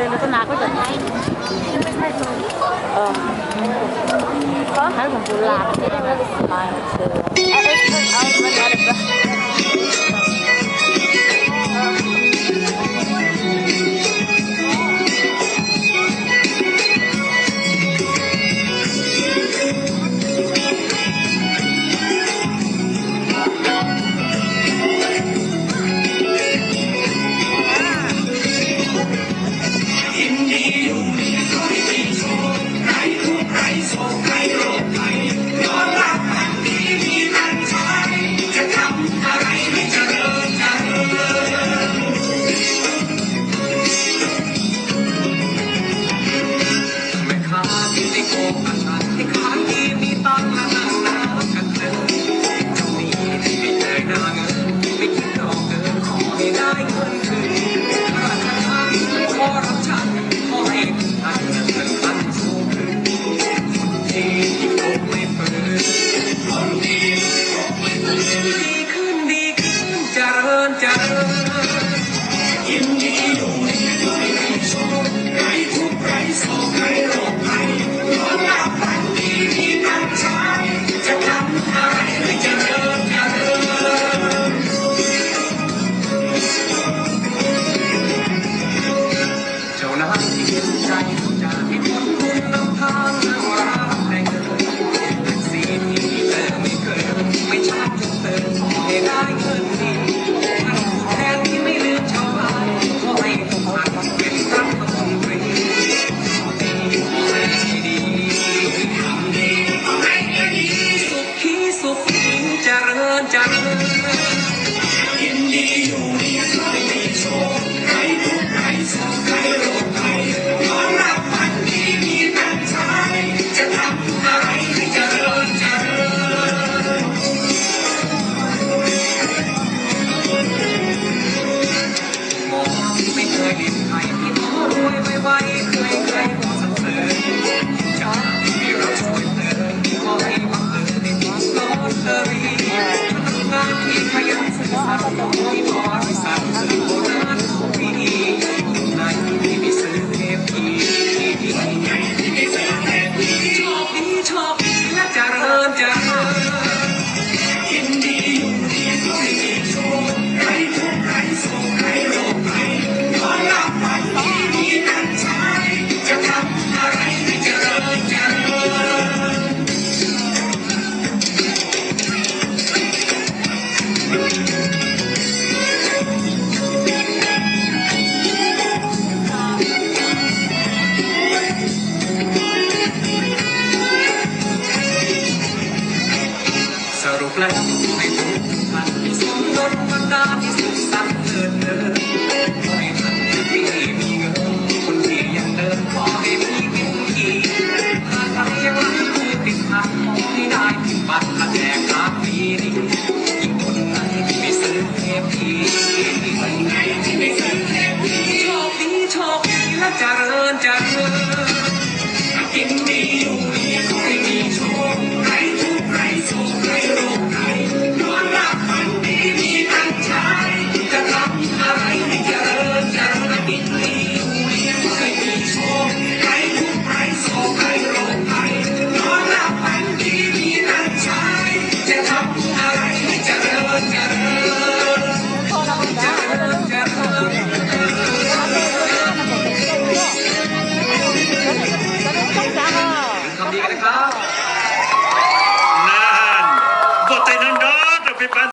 เลยแล้วก็นาก็จะไม่ใช่ตัวก็ให้ผมดูลาไม่ได้ว่าสบายเชื่อให้ทุกท่านมีสมรสบรรดาที่สุขสันต์เลิศเลอขอให้ท่านที่มีเงินคนที่ยังเดินขอให้มีเงินอีกถ้าใครยังรักมือติดพันขอให้ได้ถึงบัตรและแจกคาปีนี้ยิ่งคนไหนที่ไม่ซื้อเทปทีคนไหนที่ไม่ซื้อเทปทีโชคดีโชคดีและเจริญเจริญกินดีอยู่ดีขอให้มีโชคไร้ทุกข์ไร้โศกไร้โรคภัยนอนหลับฝันดีมีตั้งใจจะทำอะไรให้เจริญเจริญกินดีอยู่ดีขอให้มีโชคไร้ทุกข์ไร้โศกไร้โรคภัยนอนหลับฝันดีมีตั้งใจจะทำอะไรให้เจริญเจริญเจริญเจริญทำดีกันนะครับ